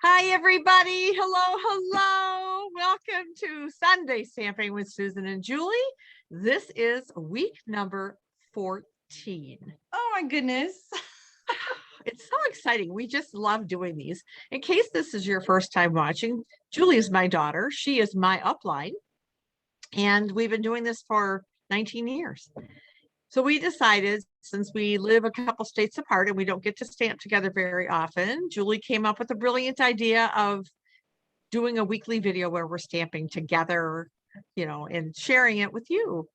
Hi, everybody. Hello, hello. Welcome to Sunday Stamping with Susan and Julie. This is week number 14. Oh my goodness. It's so exciting. We just love doing these. In case this is your first time watching, Julie is my daughter. She is my upline. And we've been doing this for 19 years. So we decided, since we live a couple states apart and we don't get to stamp together very often, Julie came up with a brilliant idea of doing a weekly video where we're stamping together, and sharing it with you.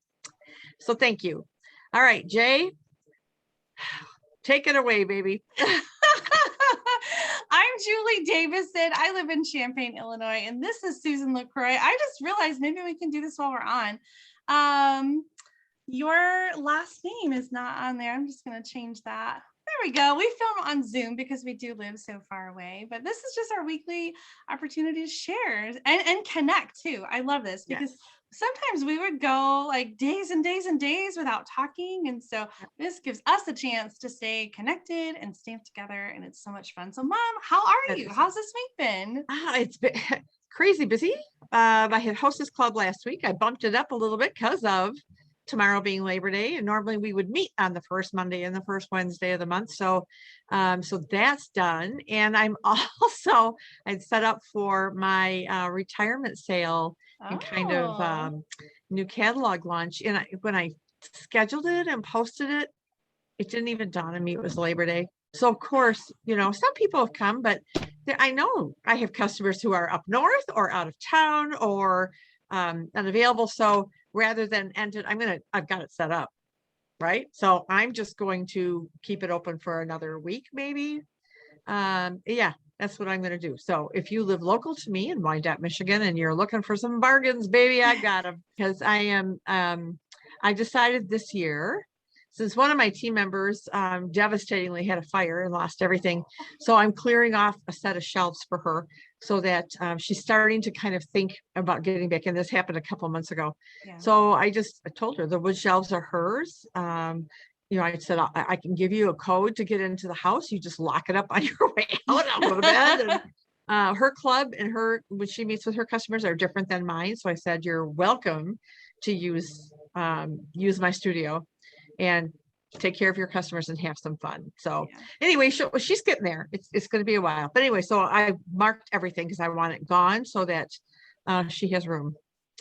So thank you. All right, Jay, take it away, baby. I'm Julie Davison. I live in Champaign, Illinois, and this is Susan LaCroix. I just realized maybe we can do this while we're on. Your last name is not on there. I'm just going to change that. There we go. We film on Zoom because we do live so far away, but this is just our weekly opportunity to share and connect too. I love this because sometimes we would go like days and days and days without talking. And so this gives us a chance to stay connected and stamp together. And it's so much fun. So Mom, how are you? How's this week been? It's been crazy busy. I had Hostess Club last week. I bumped it up a little bit because of tomorrow being Labor Day, and normally we would meet on the first Monday and the first Wednesday of the month. So that's done. And I'm also, I'd set up for my retirement sale and kind of new catalog launch. And when I scheduled it and posted it, it didn't even dawn on me it was Labor Day. So of course, some people have come, but I know I have customers who are up north or out of town or unavailable. So rather than end it, I've got it set up, right? So I'm just going to keep it open for another week, maybe. That's what I'm going to do. So if you live local to me in Wyandotte, Michigan, and you're looking for some bargains, baby, I got them. Because I decided this year, since one of my team members devastatingly had a fire and lost everything. So I'm clearing off a set of shelves for her so that she's starting to kind of think about getting back in. This happened a couple of months ago. Yeah. So I told her the wood shelves are hers. I said, I can give you a code to get into the house. You just lock it up on your way out. I'll go to bed. And, her club and when she meets with her customers are different than mine. So I said, you're welcome to use my studio and take care of your customers and have some fun. So anyway, she's getting there. It's going to be a while. But anyway, so I marked everything because I want it gone so that she has room.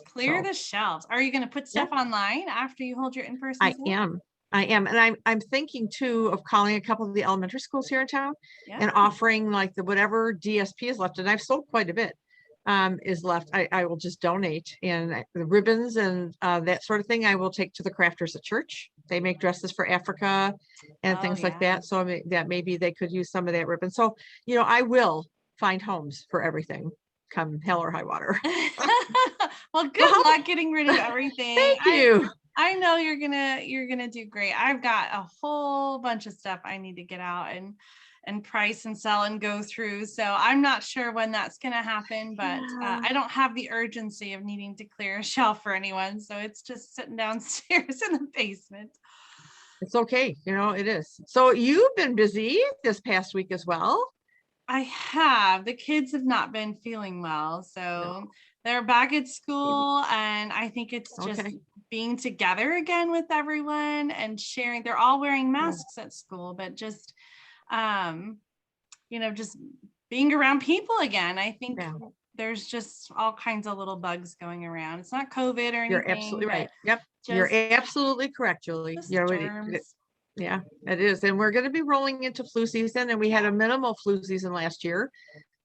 Clear the shelves. Are you going to put stuff online after you hold your in-person? I am. And I'm thinking too of calling a couple of the elementary schools here in town and offering like whatever DSP is left. And I've sold quite a bit is left. I will just donate, and the ribbons and that sort of thing I will take to the crafters at church. They make dresses for Africa and things like that. So that maybe they could use some of that ribbon. So, I will find homes for everything come hell or high water. Well, good luck getting rid of everything. Thank you. I know you're gonna do great. I've got a whole bunch of stuff I need to get out and price and sell and go through. So I'm not sure when that's going to happen, but I don't have the urgency of needing to clear a shelf for anyone. So it's just sitting downstairs in the basement. It's okay. It is. So you've been busy this past week as well. I have. The kids have not been feeling well. So they're back at school, and I think it's just being together again with everyone and sharing. They're all wearing masks at school, but just just being around people again. I think there's just all kinds of little bugs going around. It's not COVID or anything. You're absolutely right. Yep. You're absolutely correct, Julie. Yeah, it is. And we're going to be rolling into flu season, and we had a minimal flu season last year.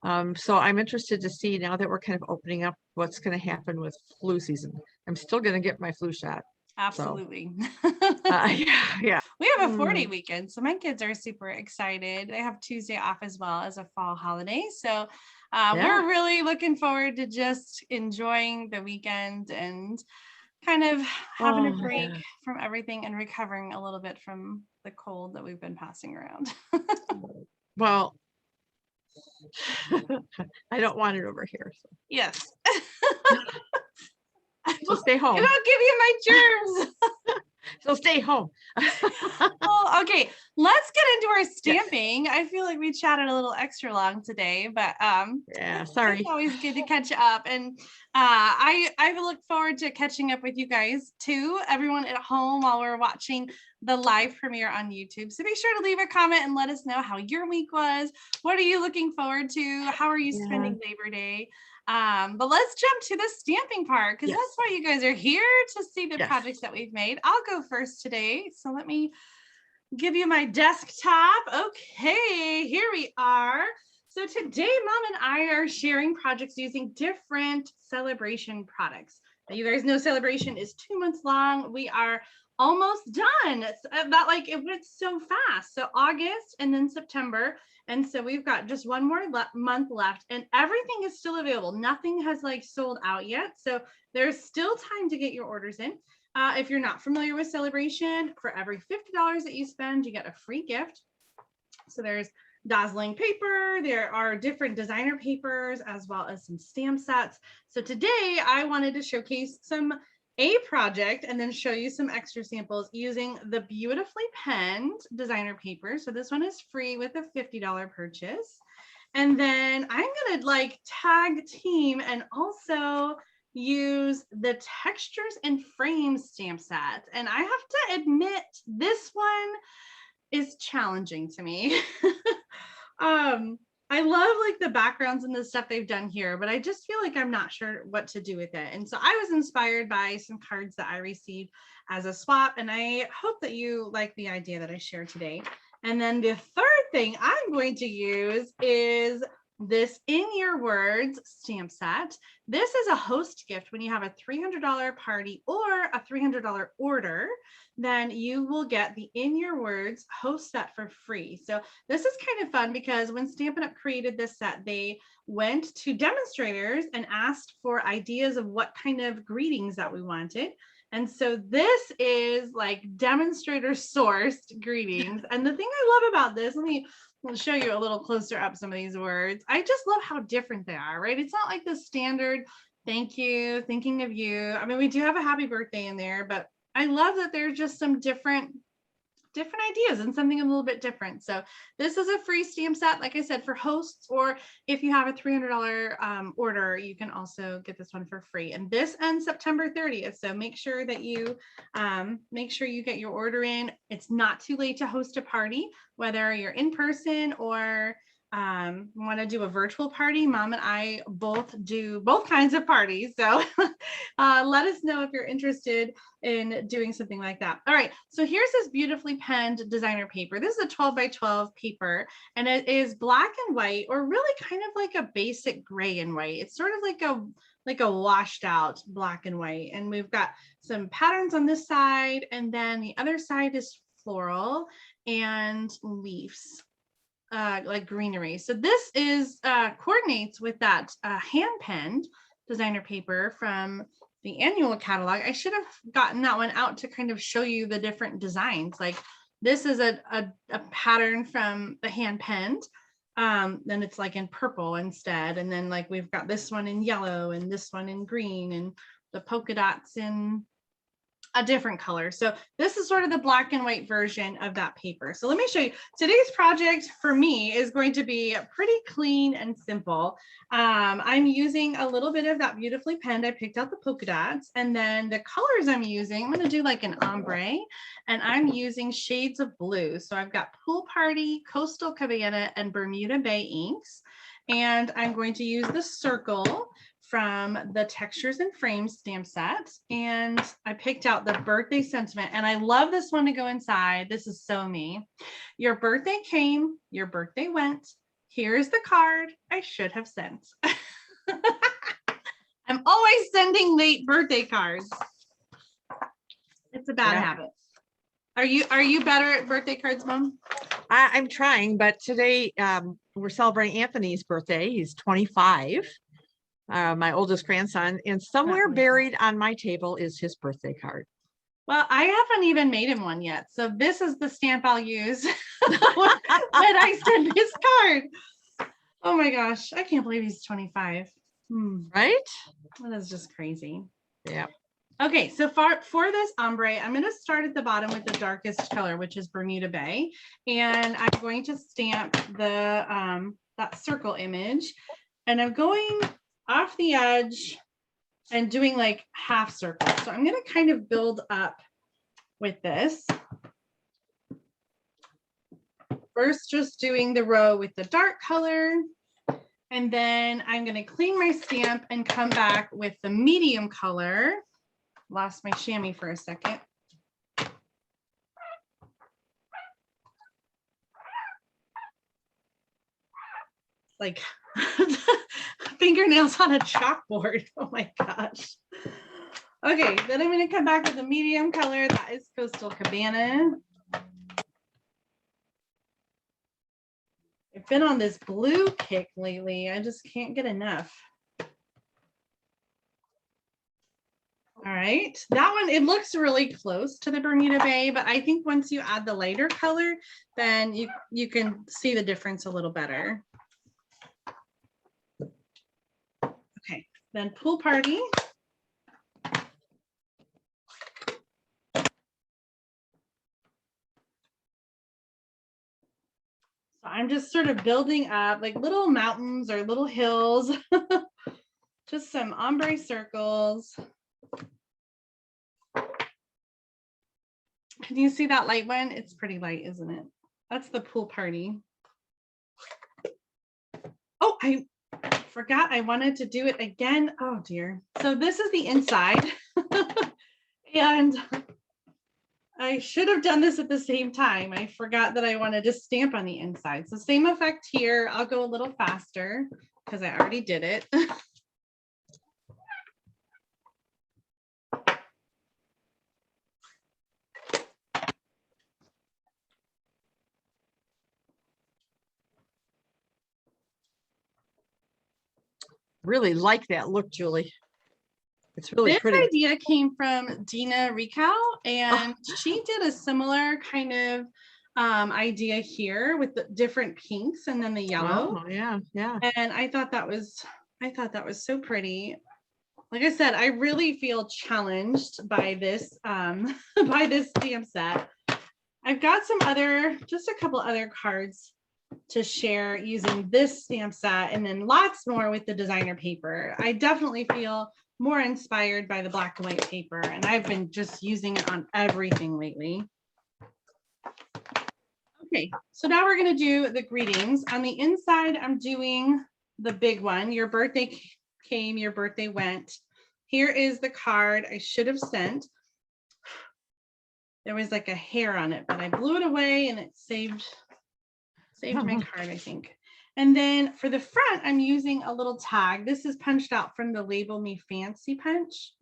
So I'm interested to see now that we're kind of opening up what's going to happen with flu season. I'm still going to get my flu shot. Absolutely. So, yeah. We have a 4-day weekend, so my kids are super excited. They have Tuesday off as well as a fall holiday. So we're really looking forward to just enjoying the weekend and kind of having a break from everything and recovering a little bit from the cold that we've been passing around. Well, I don't want it over here. So. Yes. So stay home. And I'll give you my germs. So stay home. Well, okay, let's get into our Yes. stamping. I feel like we chatted a little extra long today, but Yeah, it's sorry. always good to catch up. And I look forward to catching up with you guys too, everyone at home while we're watching the live premiere on YouTube. So be sure to leave a comment and let us know how your week was. What are you looking forward to? How are you Yeah. spending Labor Day? But let's jump to the stamping part because Yes. that's why you guys are here, to see the Yes. projects that we've made. I'll go first today. So let me give you my desktop. Okay, here we are. So today, Mom and I are sharing projects using different Sale-a-Bration products. Now, you guys know Sale-a-Bration is 2 months long. We are almost done. It's about like, it went so fast. So August and then September. And so we've got just one more month left and everything is still available. Nothing has like sold out yet. So there's still time to get your orders in. If you're not familiar with Sale-a-Bration, for every $50 that you spend, you get a free gift. So there's dazzling paper, there are different designer papers, as well as some stamp sets. So today I wanted to showcase a project and then show you some extra samples using the beautifully penned designer paper. So this one is free with a $50 purchase. And then I'm gonna like tag team and also use the textures and frames stamp set. And I have to admit, this one is challenging to me. I love like the backgrounds and the stuff they've done here, but I just feel like I'm not sure what to do with it. And so I was inspired by some cards that I received as a swap, and I hope that you like the idea that I shared today. And then the third thing I'm going to use is this In Your Words stamp set. This is a host gift when you have a $300 party or a $300 order, then you will get the In Your Words host set for free. So this is kind of fun because when Stampin' Up! Created this set, they went to demonstrators and asked for ideas of what kind of greetings that we wanted. And so this is like demonstrator sourced greetings. And the thing I love about this, I'll show you a little closer up some of these words. I just love how different they are, right? It's not like the standard thank you, thinking of you. I mean, we do have a happy birthday in there, but I love that there's just some different ideas and something a little bit different. So this is a free stamp set, like I said, for hosts, or if you have a $300 order, you can also get this one for free. And this ends September 30th. So make sure that you get your order in. It's not too late to host a party, whether you're in person or want to do a virtual party. Mom and I both do both kinds of parties. So let us know if you're interested in doing something like that. All right, so here's this beautifully penned designer paper. This is a 12 by 12 paper, and it is black and white, or really kind of like a basic gray and white. It's sort of like a washed out black and white. And we've got some patterns on this side, and then the other side is floral and leaves. Like greenery. So this is coordinates with that hand penned designer paper from the annual catalog. I should have gotten that one out to kind of show you the different designs. Like this is a pattern from the hand penned. Then it's like in purple instead. And then like we've got this one in yellow and this one in green and the polka dots in a different color. So this is sort of the black and white version of that paper. So let me show you. Today's project for me is going to be pretty clean and simple. I'm using a little bit of that beautifully penned. I picked out the polka dots, and then the colors I'm using, I'm going to do like an ombre, and I'm using shades of blue. So I've got Pool Party, Coastal Cabana, and Bermuda Bay inks. And I'm going to use the circle from the Textures and Frames stamp set. And I picked out the birthday sentiment, and I love this one to go inside. This is so me. Your birthday came, your birthday went. Here's the card I should have sent. I'm always sending late birthday cards. It's a bad habit. Are you better at birthday cards, Mom? I'm trying, but today we're celebrating Anthony's birthday. He's 25. My oldest grandson, and somewhere buried on my table is his birthday card. Well, I haven't even made him one yet. So this is the stamp I'll use when I send this card. Oh my gosh, I can't believe he's 25. Right? That is just crazy. Yeah. Okay, so for this ombre, I'm going to start at the bottom with the darkest color, which is Bermuda Bay, and I'm going to stamp the that circle image, and I'm going off the edge and doing like half circles. So I'm going to kind of build up with this. First, just doing the row with the dark color, and then I'm going to clean my stamp and come back with the medium color. Lost my chamois for a second. Like fingernails on a chalkboard. Oh my gosh. Okay, then I'm going to come back with the medium color. That is Coastal Cabana. I've been on this blue kick lately. I just can't get enough. All right, that one, it looks really close to the Bermuda Bay, but I think once you add the lighter color, then you can see the difference a little better. Okay, then Pool Party. So I'm just sort of building up like little mountains or little hills, just some ombre circles. Can you see that light one? It's pretty light, isn't it? That's the Pool Party. Oh, I forgot I wanted to do it again. Oh dear. So this is the inside. And I should have done this at the same time. I forgot that I wanted to stamp on the inside. So same effect here. I'll go a little faster because I already did it. Really like that look, Julie. It's really This pretty. idea came from Dina Ricow, and she did a similar kind of idea here with the different pinks and then the yellow. Oh, yeah, yeah. And I thought that was so pretty. Like I said, I really feel challenged by this by this stamp set. I've got just a couple other cards to share using this stamp set, and then lots more with the designer paper. I definitely feel more inspired by the black and white paper, and I've been just using it on everything lately. Okay, so now we're going to do the greetings. On the inside, I'm doing the big one. Your birthday came, your birthday went. Here is the card I should have sent. There was like a hair on it, but I blew it away and it saved my card, I think. And then for the front, I'm using a little tag. This is punched out from the Label Me Fancy punch.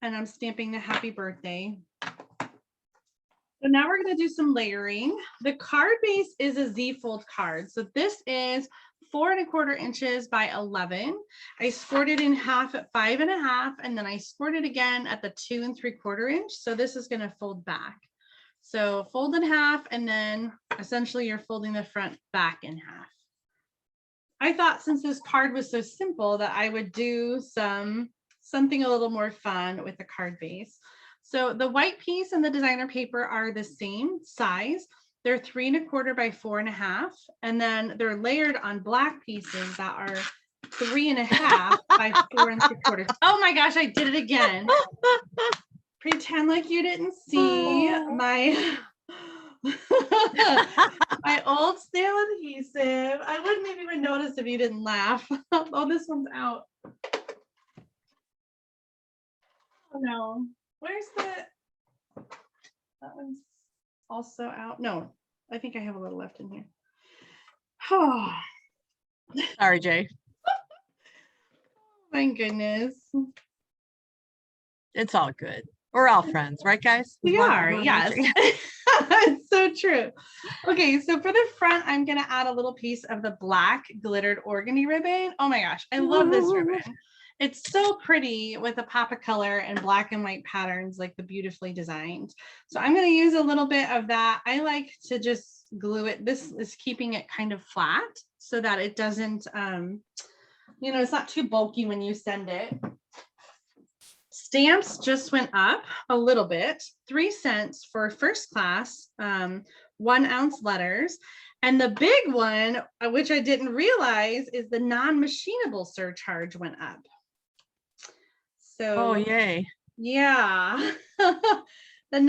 And I'm stamping the happy birthday. So now we're going to do some layering. The card base is a Z-fold card. So this is 4 1/4 inches by 11. I scored it in half at 5 1/2, and then I scored it again at the 2 3/4 inch. So this is going to fold back. So fold in half, and then essentially you're folding the front back in half. I thought since this card was so simple that I would do something a little more fun with the card base. So the white piece and the designer paper are the same size. They're 3 1/4 by 4 1/2, and then they're layered on black pieces that are 3 1/2 by 4 3/4. Oh my gosh, I did it again. Pretend like you didn't see my my old stale adhesive. I wouldn't have even noticed if you didn't laugh. Oh, this one's out. Oh no. Where's that one's also out. No, I think I have a little left in here. Oh, Sorry, Jay. my goodness. It's all good. We're all friends, right, guys? We are, yes. It's so true. Okay, so for the front, I'm going to add a little piece of the black glittered organdy ribbon. Oh my gosh, I love this ribbon. It's so pretty with a pop of color and black and white patterns, like the beautifully designed. So I'm going to use a little bit of that. I like to just glue it. This is keeping it kind of flat so that it doesn't, it's not too bulky when you send it. Stamps just went up a little bit, 3 cents for first class, 1 ounce letters. And the big one, which I didn't realize, is the non-machinable surcharge went up. So, Oh, yay. yeah. The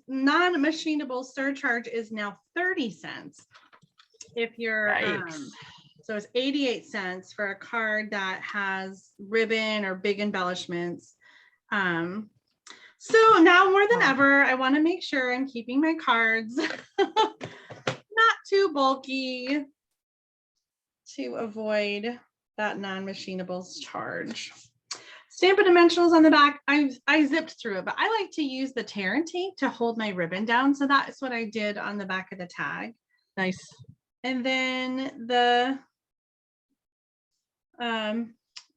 non-machinable surcharge is now 30 cents. If you're, so it's 88 cents for a card that has ribbon or big embellishments. So now more than ever, I want to make sure I'm keeping my cards not too bulky to avoid that non-machinable charge. Stamp and dimensionals on the back. I zipped through it, but I like to use the tear and tape to hold my ribbon down. So that's what I did on the back of the tag. Nice. And then the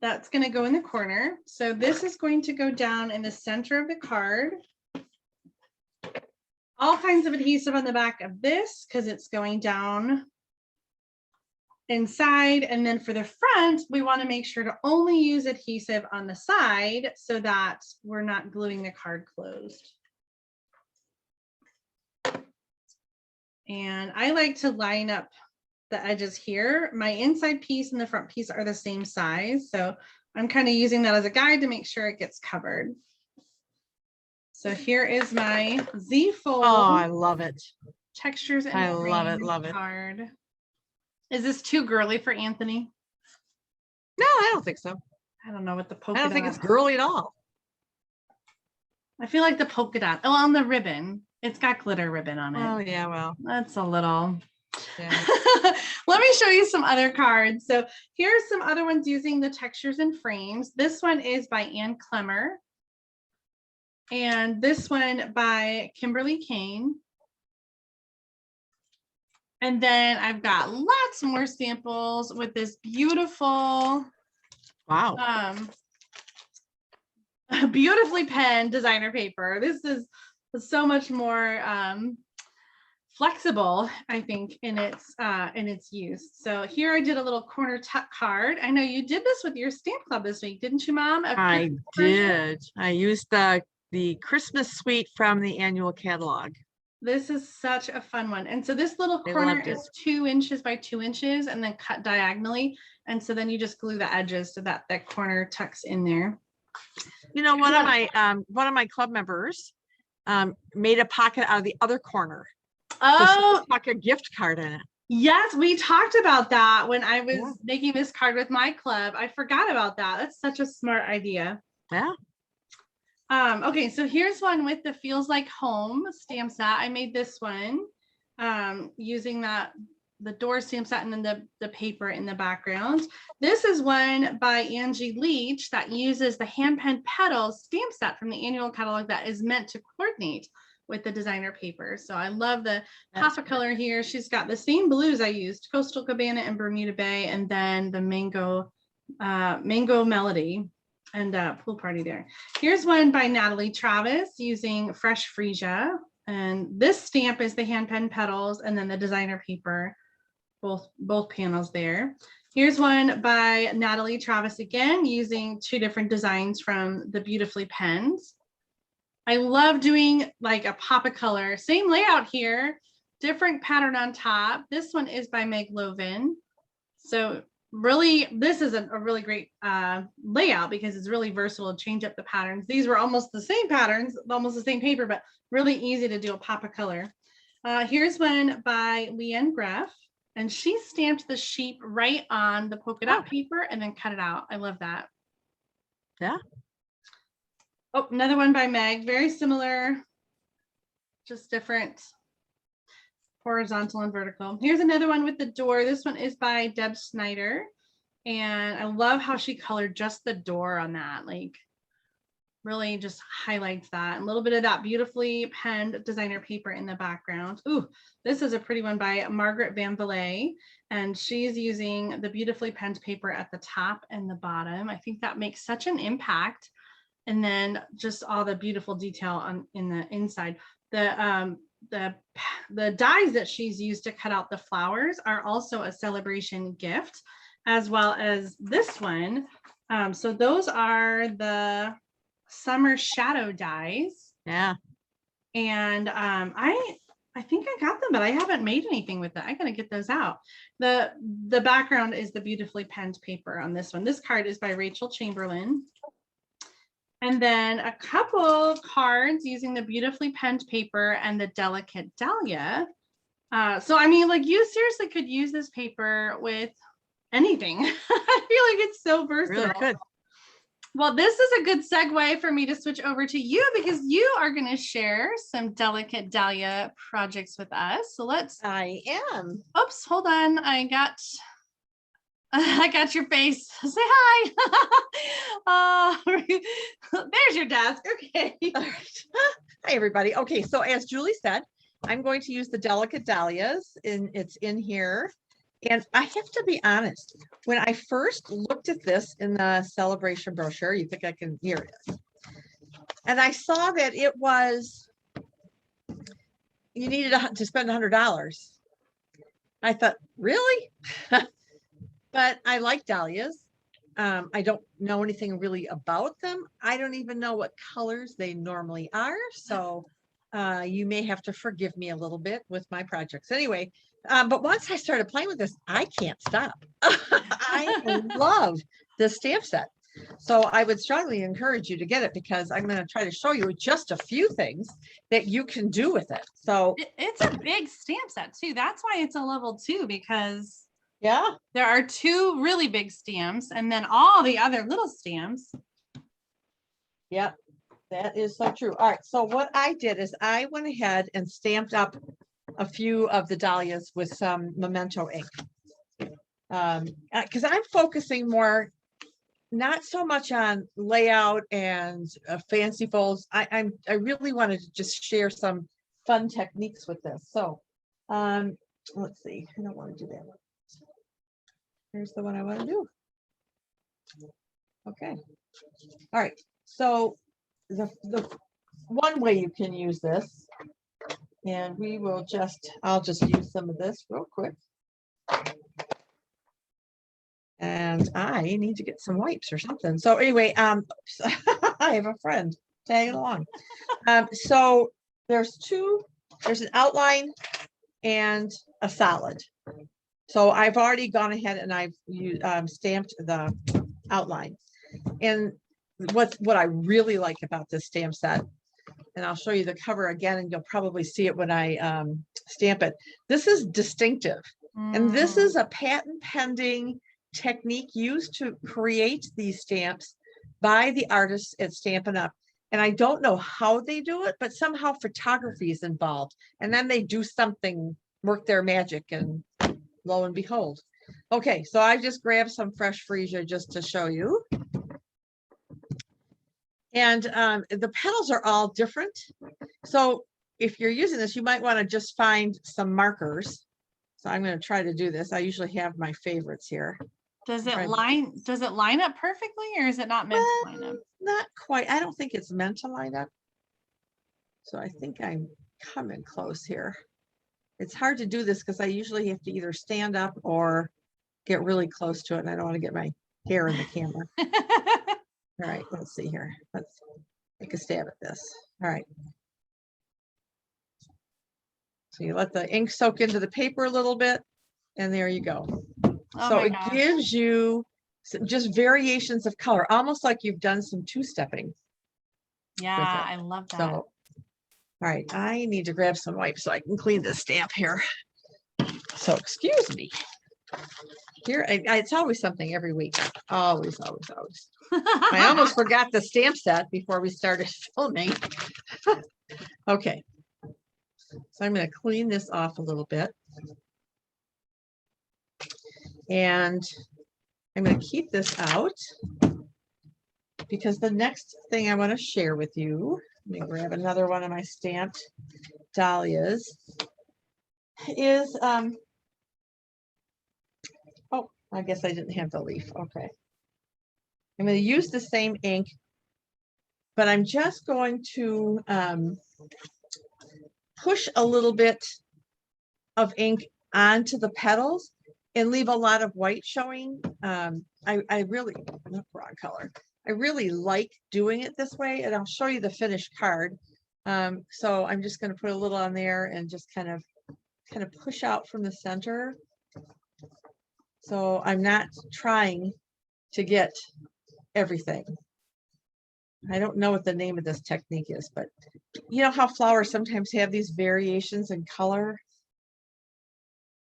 that's going to go in the corner. So this is going to go down in the center of the card. All kinds of adhesive on the back of this because it's going down inside. And then for the front, we want to make sure to only use adhesive on the side so that we're not gluing the card closed. And I like to line up the edges here. My inside piece and the front piece are the same size. So I'm kind of using that as a guide to make sure it gets covered. So here is my Z fold. Oh, I love it. Textures and I love it, love it. card. Is this too girly for Anthony? No, I don't think so. I don't know what the polka I dot. don't think it's girly at all. I feel like the polka dot. Oh, on the ribbon. It's got glitter ribbon on it. Oh, yeah, well. That's a little. Yeah. Let me show you some other cards. So here's some other ones using the textures and frames. This one is by Ann Clemmer. And this one by Kimberly Kane. And then I've got lots more samples with this beautiful, Wow. Beautifully penned designer paper. This is so much more flexible, I think, in its use. So here I did a little corner tuck card. I know you did this with your stamp club this week, didn't you, Mom? I did. I used the Christmas suite from the annual catalog. This is such a fun one. And so this little corner is 2 inches by 2 inches and then cut diagonally. And so then you just glue the edges so that that corner tucks in there. You know, one of my club members made a pocket out of the other corner. Oh, so stuck a gift card in it. Yes, we talked about that when I was making this card with my club. I forgot about that. That's such a smart idea. Yeah. Okay, so here's one with the Feels Like Home stamp set. I made this one using the door stamp set and then the paper in the background. This is one by Angie Leach that uses the hand pen petals stamp set from the annual catalog that is meant to coordinate with the designer paper. So I love the pop of color here. She's got the same blues I used, Coastal Cabana and Bermuda Bay, and then the Mango Melody and Pool Party there. Here's one by Natalie Travis using Fresh Freesia. And this stamp is the hand pen petals and then the designer paper, both panels there. Here's one by Natalie Travis again, using 2 different designs from the Beautifully Pens. I love doing like a pop of color, same layout here, different pattern on top. This one is by Meg Lovin. So really, this is a really great layout because it's really versatile to change up the patterns. These were almost the same patterns, almost the same paper, but really easy to do a pop of color. Here's one by Leanne Greff, and she stamped the sheep right on the polka dot paper and then cut it out. I love that. Yeah. Oh, another one by Meg, very similar, just different horizontal and vertical. Here's another one with the door. This one is by Deb Snyder. And I love how she colored just the door on that, like really just highlights that. A little bit of that beautifully penned designer paper in the background. Ooh, this is a pretty one by Margaret Van Villay. And she's using the beautifully penned paper at the top and the bottom. I think that makes such an impact. And then just all the beautiful detail in the inside. The dies that she's used to cut out the flowers are also a Sale-a-Bration gift, as well as this one. So those are the summer shadow dies. Yeah. And I think I got them, but I haven't made anything with it. I gotta get those out. The background is the beautifully penned paper on this one. This card is by Rachel Chamberlain. And then a couple cards using the beautifully penned paper and the delicate dahlia. So I mean, like, you seriously could use this paper with anything. I feel like it's so versatile. Really could. Well, this is a good segue for me to switch over to you because you are going to share some delicate dahlia projects with us. So let's. I am. Oops, hold on. I got your face. Say hi. There's your desk. Okay. All right. Hi, everybody. Okay, so as Julie said, I'm going to use the delicate dahlias. It's in here. And I have to be honest, when I first looked at this in the Sale-a-Bration brochure, you think I can, here it is. And I saw that it was, you needed to spend $100. I thought, really? But I like dahlias. I don't know anything really about them. I don't even know what colors they normally are. So you may have to forgive me a little bit with my projects. Anyway, but once I started playing with this, I can't stop. I love this stamp set. So I would strongly encourage you to get it because I'm going to try to show you just a few things that you can do with it. So it's a big stamp set too. That's why it's a level 2, because yeah, there are 2 really big stamps and then all the other little stamps. Yep, that is so true. All right, so what I did is I went ahead and stamped up a few of the dahlias with some Memento ink. Because I'm focusing more, not so much on layout and fancy folds. I really wanted to just share some fun techniques with this. So let's see, I don't want to do that one. Here's the one I want to do. Okay. All right. So the one way you can use this, and we will I'll just use some of this real quick. And I need to get some wipes or something. So anyway, I have a friend tagging along. So there's an outline and a solid. So I've already gone ahead and I've stamped the outline. And what I really like about this stamp set, and I'll show you the cover again, and you'll probably see it when I stamp it. This is distinctive. And this is a patent pending technique used to create these stamps by the artists at Stampin' Up. And I don't know how they do it, but somehow photography is involved. And then they do something, work their magic, and lo and behold. Okay, so I just grabbed some fresh freesia just to show you. And the petals are all different. So if you're using this, you might want to just find some markers. So I'm going to try to do this. I usually have my favorites here. Does it line up perfectly, or is it not meant to line up? Not quite. I don't think it's meant to line up. So I think I'm coming close here. It's hard to do this because I usually have to either stand up or get really close to it. And I don't want to get my hair in the camera. All right, let's see here. Let's take a stab at this. All right. So you let the ink soak into the paper a little bit, and there you go. Oh, so it gives you just variations of color, almost like you've done some two-stepping. Yeah, I love that. So, all right, I need to grab some wipes so I can clean this stamp here. So excuse me. Here, it's always something every week. Always. I almost forgot the stamp set before we started filming. Okay. So I'm going to clean this off a little bit. And I'm going to keep this out because the next thing I want to share with you, let me grab another one of my stamped dahlias, is, oh, I guess I didn't have the leaf. Okay. I'm going to use the same ink, but I'm just going to push a little bit of ink onto the petals and leave a lot of white showing. I really, not wrong color. I really like doing it this way, and I'll show you the finished card. So I'm just going to put a little on there and just kind of push out from the center. So I'm not trying to get everything. I don't know what the name of this technique is, but you know how flowers sometimes have these variations in color.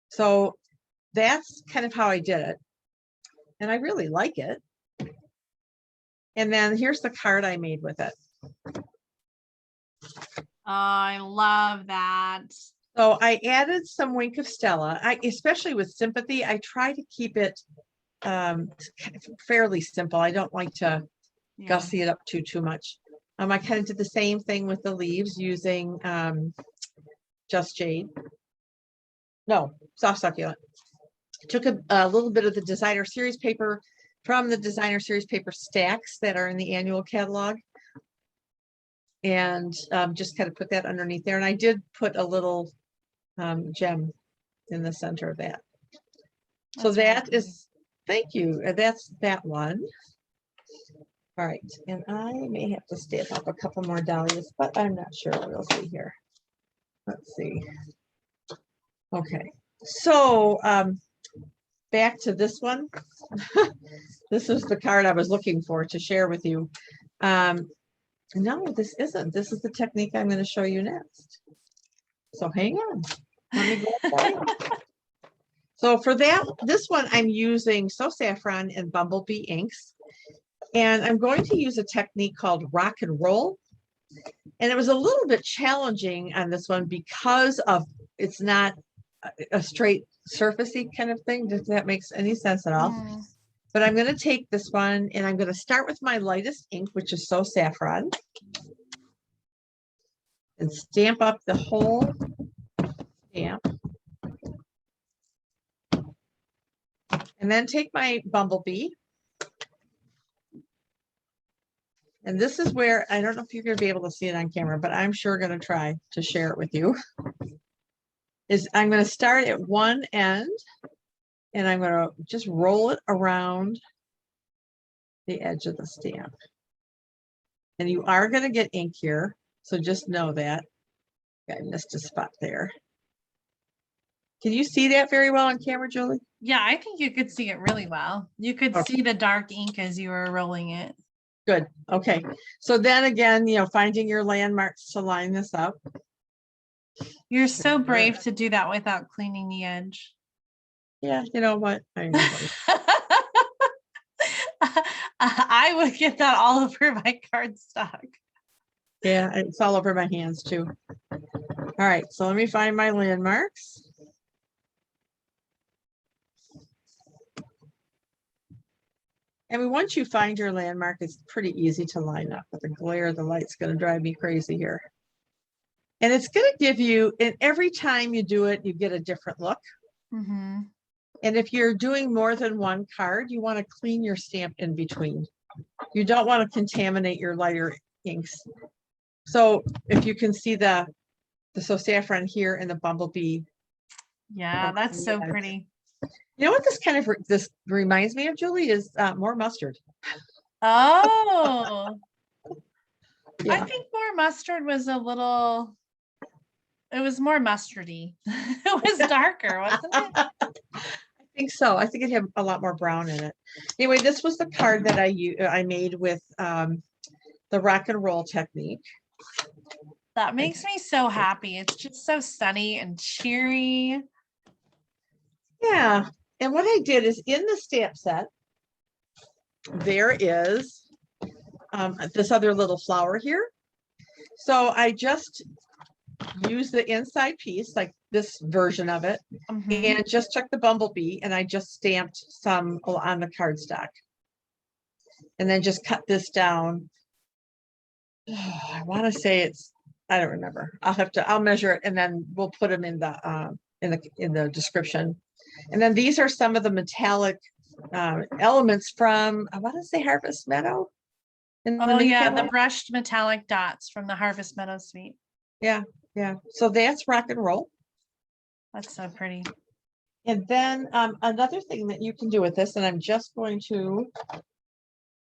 So that's kind of how I did it. And I really like it. And then here's the card I made with it. Oh, I love that. So I added some Wink of Stella. Especially with sympathy, I try to keep it fairly simple. I don't like to gussy it up too much. I kind of did the same thing with the leaves using Just Jade. No, soft succulent. Took a little bit of the designer series paper from the designer series paper stacks that are in the annual catalog, and just kind of put that underneath there. And I did put a little gem in the center of that. So that is, thank you. That's that one. All right, and I may have to stamp up a couple more dahlias, but I'm not sure. We'll see here. Let's see. Okay, so back to this one. This is the card I was looking for to share with you. No, this isn't. This is the technique I'm going to show you next. So hang on. Let me go. So for this one, I'm using So Saffron and Bumblebee inks. And I'm going to use a technique called rock and roll. And it was a little bit challenging on this one because of it's not a straight surfacey kind of thing. Does that make any sense at all? But I'm going to take this one and I'm going to start with my lightest ink, which is So Saffron, and stamp up the whole stamp. And then take my Bumblebee. And this is where, I don't know if you're going to be able to see it on camera, but I'm sure going to try to share it with you. I'm going to start at one end and I'm going to just roll it around the edge of the stamp. And you are going to get ink here. So just know that. I missed a spot there. Can you see that very well on camera, Julie? Yeah, I think you could see it really well. You could see the dark ink as you were rolling it. Good. Okay. So then again, finding your landmarks to line this up. You're so brave to do that without cleaning the edge. Yeah, you know what? I would get that all over my cardstock. Yeah, it's all over my hands too. All right, so let me find my landmarks. And once you find your landmark, it's pretty easy to line up. But the glare of the light's going to drive me crazy here. And it's going to give you, and every time you do it, you get a different look. Mm-hmm. And if you're doing more than one card, you want to clean your stamp in between. You don't want to contaminate your lighter inks. So if you can see the So Saffron here and the Bumblebee. Yeah, that's so pretty. You know what this reminds me of, Julie, is more mustard. Oh, yeah. I think more mustard was it was more mustardy. It was darker, wasn't it? I think so. I think it had a lot more brown in it. Anyway, this was the card that I made with the rock and roll technique. That makes me so happy. It's just so sunny and cheery. Yeah. And what I did is in the stamp set, there is this other little flower here. So I just used the inside piece, like this version of it, and just took the Bumblebee and I just stamped some on the cardstock. And then just cut this down. I want to say I don't remember. I'll measure it and then we'll put them in the description. And then these are some of the metallic elements from, I want to say Harvest Meadow. The brushed metallic dots from the Harvest Meadow suite. Yeah. So that's rock and roll. That's so pretty. And then another thing that you can do with this, and I'm just going to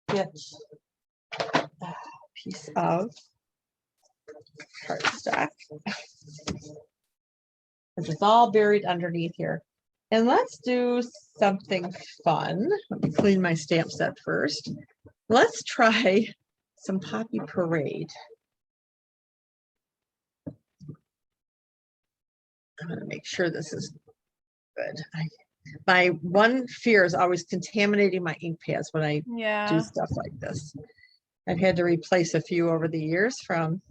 get a piece of cardstock. It's all buried underneath here. And let's do something fun. Let me clean my stamp set first. Let's try some Poppy Parade. I'm going to make sure this is good. My one fear is always contaminating my ink pads when I do stuff like this. I've had to replace a few over the years from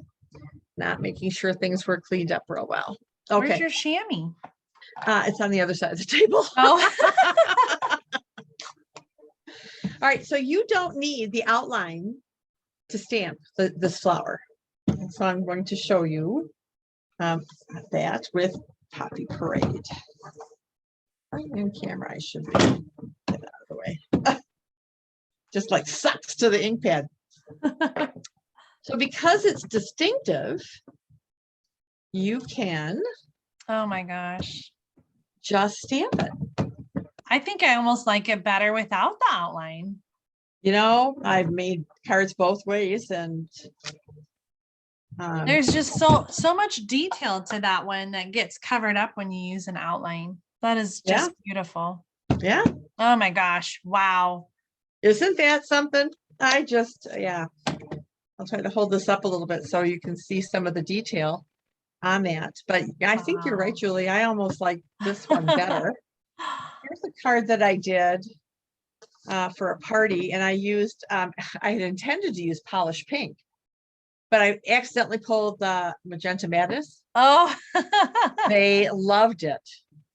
not making sure things were cleaned up real well. Okay. Where's your chamois? It's on the other side of the table. Oh. All right, so you don't need the outline to stamp this flower. And so I'm going to show you that with Poppy Parade. In camera, I should be. Get out of the way. Just like sucks to the ink pad. So because it's distinctive, you can. Oh my gosh. Just stamp it. I think I almost like it better without the outline. You know, I've made cards both ways, and there's just so much detail to that one that gets covered up when you use an outline. That is just beautiful. Yeah. Oh my gosh. Wow. Isn't that something? I'll try to hold this up a little bit so you can see some of the detail on that. But I think you're right, Julie. I almost like this one better. Here's a card that I did for a party, and I used, I had intended to use polished pink, but I accidentally pulled the Magenta Madness. Oh. They loved it.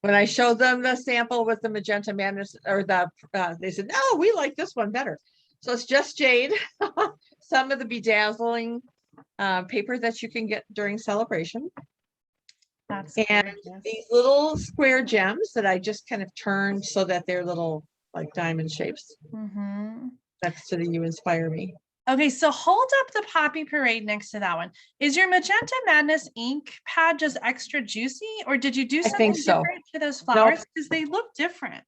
When I showed them the sample with the Magenta Madness, or they said, "Oh, we like this one better." So it's just jade. Some of the bedazzling paper that you can get during Sale-a-Bration. That's and gorgeous. These little square gems that I just kind of turned so that they're little like diamond shapes. Next to the You Inspire Me. Okay, so hold up the Poppy Parade next to that one. Is your Magenta Madness ink pad just extra juicy, or did you do something different to those flowers? Because they look different.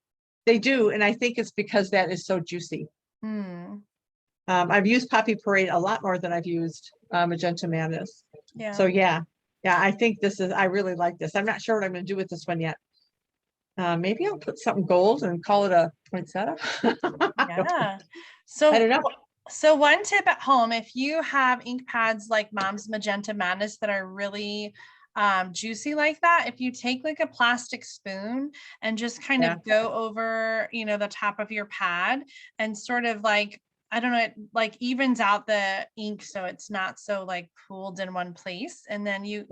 They do, and I think it's because that is so juicy. I've used Poppy Parade a lot more than I've used Magenta Madness. Yeah. So yeah, I think I really like this. I'm not sure what I'm going to do with this one yet. Maybe I'll put something gold and call it a poinsettia. Yeah. So I don't know. So one tip at home, if you have ink pads like Mom's Magenta Madness that are really juicy like that, if you take like a plastic spoon and just kind of go over, the top of your pad and sort of like, I don't know, it like evens out the ink so it's not so like pooled in one place. And then you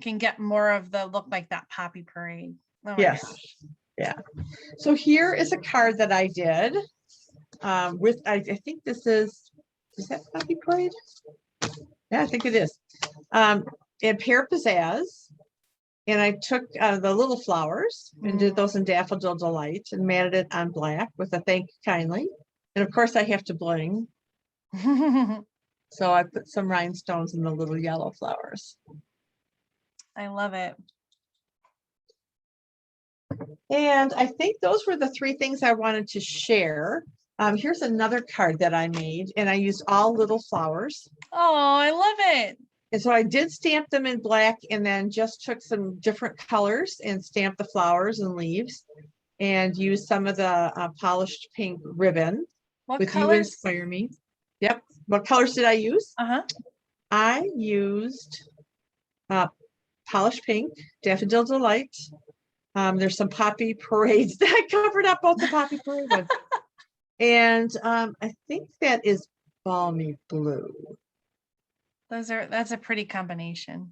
can get more of the look like that Poppy Parade. Oh my gosh. Yeah. So here is a card that I did. With I think this is that Poppy Parade? Yeah, I think it is. In Pear Pizzazz, and I took the little flowers and did those in Daffodil Delight and matted it on black with a thank you kindly. And of course I have to bling. So I put some rhinestones in the little yellow flowers. I love it. And I think those were the three things I wanted to share. Here's another card that I made, and I used all little flowers. Oh, I love it. And so I did stamp them in black, and then just took some different colors and stamped the flowers and leaves, and used some of the polished pink ribbon. What with colors? You Inspire Me. Yep. What colors did I use? I used polished pink, Daffodil Delight. There's some Poppy Parades that covered up both the Poppy Parade ones. And I think that is Balmy Blue. That's a pretty combination.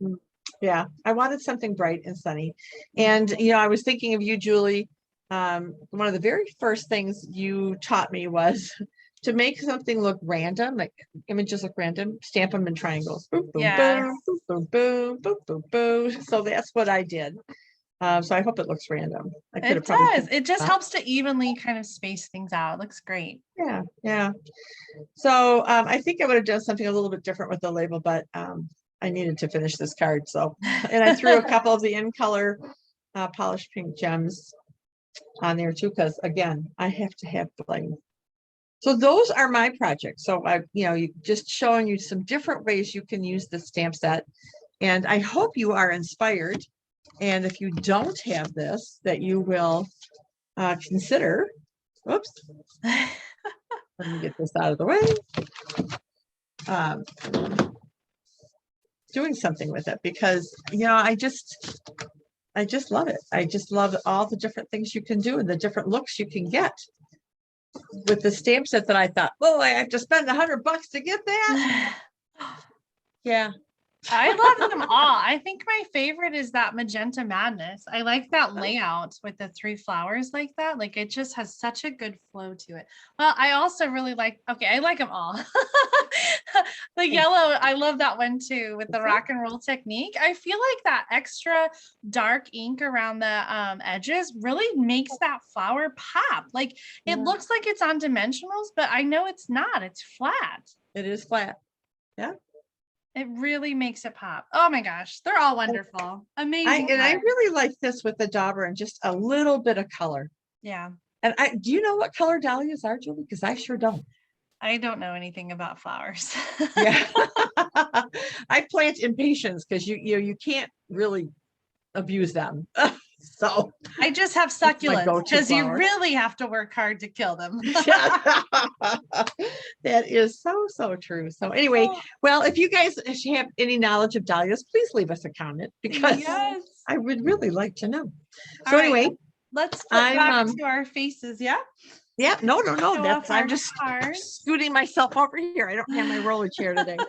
Yeah, I wanted something bright and sunny. And I was thinking of you, Julie. One of the very first things you taught me was to make something look random, like images look random, stamp them in triangles. Boop, boom, boom, boop, boom, boom, boop, boom, boom. So that's what I did. So I hope it looks random. It does. It just helps to evenly kind of space things out. It looks great. Yeah. So I think I would have done something a little bit different with the label, but I needed to finish this card. So, and I threw a couple of the in color polished pink gems on there too, because again, I have to have bling. So those are my projects. So just showing you some different ways you can use the stamp set. And I hope you are inspired. And if you don't have this, that you will consider. Whoops. Let me get this out of the way. Doing something with it, because I just love it. I just love all the different things you can do and the different looks you can get with the stamp set that I thought, oh, I have to spend $100 to get that. Yeah. I love them all. I think my favorite is that Magenta Madness. I like that layout with the 3 flowers like that. Like it just has such a good flow to it. Well, I also really like, I like them all. The yellow, I love that one too with the rock and roll technique. I feel like that extra dark ink around the edges really makes that flower pop. Like it looks like it's on dimensionals, but I know it's not. It's flat. It is flat. Yeah. It really makes it pop. Oh my gosh, they're all wonderful. Amazing. I really like this with the dauber and just a little bit of color. Yeah. And do you know what color dahlias are, Julie? Because I sure don't. I don't know anything about flowers. Yeah. I plant impatiens because you can't really abuse them. So I just have succulents because you really have to work hard to kill them. That is so true. So anyway, well, if you guys have any knowledge of dahlias, please leave us a comment, because I would really like to know. So anyway, let's flip back to our faces. Yeah. Yeah. No. I'm just scooting myself over here. I don't have my roller chair today. All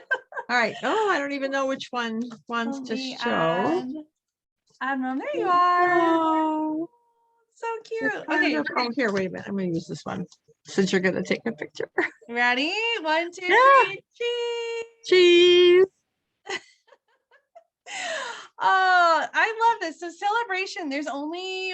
right. Oh, I don't even know which one wants to show. There you are. Oh, so cute. Okay. Oh, here, wait a minute. I'm going to use this one since you're going to take a picture. Ready? 1, 2, 3. Cheese. Cheese. Oh, I love this. So Sale-a-Bration, there's only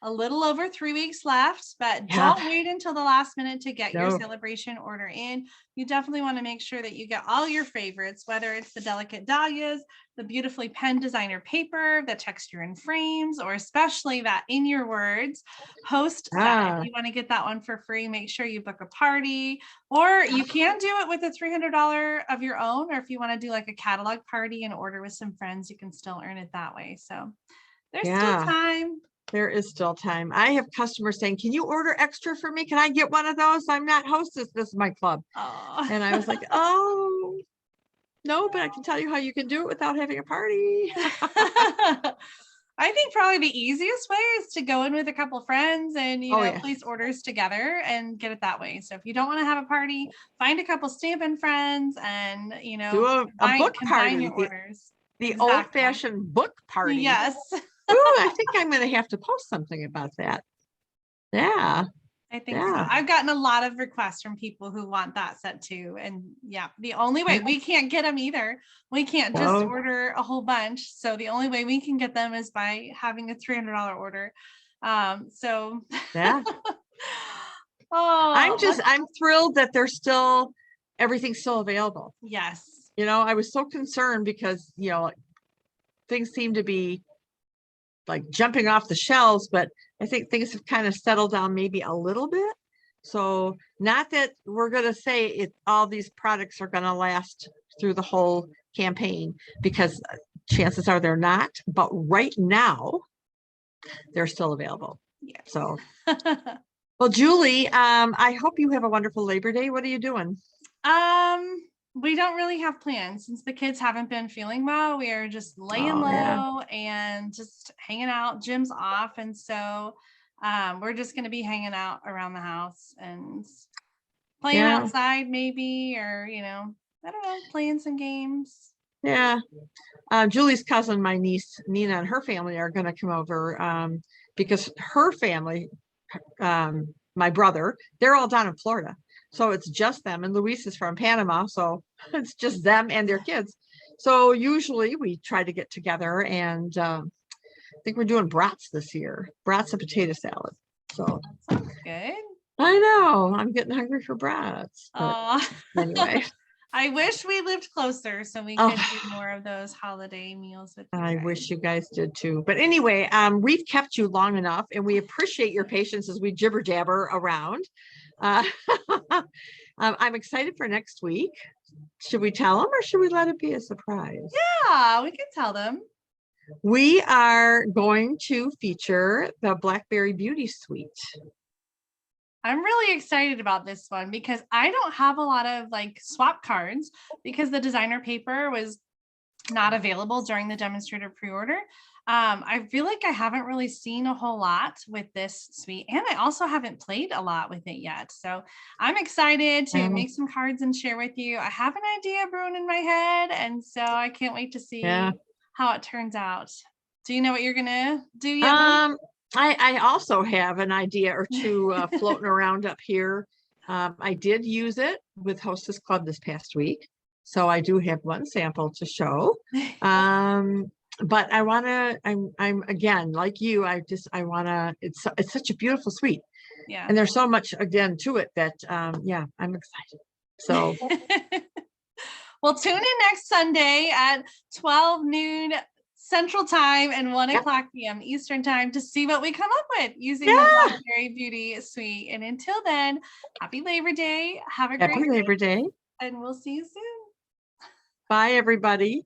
a little over 3 weeks left, but don't wait until the last minute to get your Sale-a-Bration order in. You definitely want to make sure that you get all your favorites, whether it's the delicate dahlias, the beautifully penned designer paper, the texture and frames, or especially that in your words host set. If you want to get that one for free, make sure you book a party, or you can do it with a $300 of your own, or if you want to do like a catalog party and order with some friends, you can still earn it that way. So there's still time. There is still time. I have customers saying, can you order extra for me? Can I get one of those? I'm not hostess. This is my club. And I was like, oh, no, but I can tell you how you can do it without having a party. I think probably the easiest way is to go in with a couple friends and, place orders together and get it that way. So if you don't want to have a party, find a couple stampin' friends and, do a book party. Your orders. The old-fashioned book party. Yes. Ooh, I think I'm going to have to post something about that. Yeah. I think so. I've gotten a lot of requests from people who want that set too. And the only way we can't get them either. We can't just order a whole bunch. So the only way we can get them is by having a $300 order. So yeah. I'm thrilled that everything's still available. Yes. I was so concerned because, things seem to be like jumping off the shelves, but I think things have kind of settled down maybe a little bit. So not that we're going to say all these products are going to last through the whole campaign, because chances are they're not, but right now they're still available. Yeah. So, well, Julie, I hope you have a wonderful Labor Day. What are you doing? We don't really have plans since the kids haven't been feeling well. We are just laying low and just hanging out. Gym's off. And so we're just going to be hanging out around the house and playing outside maybe, or, I don't know, playing some games. Yeah. Julie's cousin, my niece, Nina, and her family are going to come over because her family, my brother, they're all down in Florida. So it's just them, and Luis is from Panama. So it's just them and their kids. So usually we try to get together, and I think we're doing brats this year, brats and potato salad. So that sounds good. I know I'm getting hungry for brats. Anyway, I wish we lived closer so we Oh. could do more of those holiday meals with you I guys. wish you guys did too. But anyway, we've kept you long enough and we appreciate your patience as we jibber jabber around. Uh, I'm excited for next week. Should we tell them or should we let it be a surprise? Yeah, we can tell them. We are going to feature the Blackberry Beauty Suite. I'm really excited about this one because I don't have a lot of like swap cards because the designer paper was not available during the demonstrator pre-order. I feel like I haven't really seen a whole lot with this suite, and I also haven't played a lot with it yet. So I'm excited to make some cards and share with you. I have an idea brewing in my head, and so I can't wait to see how it turns out. Do you know what you're gonna do yet? I also have an idea or two floating around up here. I did use it with Hostess Club this past week. So I do have one sample to show. But I want to, I'm again, like you, I want to, it's such a beautiful suite. Yeah. And there's so much again to it that, yeah, I'm excited. So. Well, tune in next Sunday at 12 noon Central Time and 1 o'clock p.m. Eastern Time to see what we come up with using the Blackberry Beauty Suite. And until then, happy Labor Day. Have a great Labor Day. And we'll see you soon. Bye, everybody.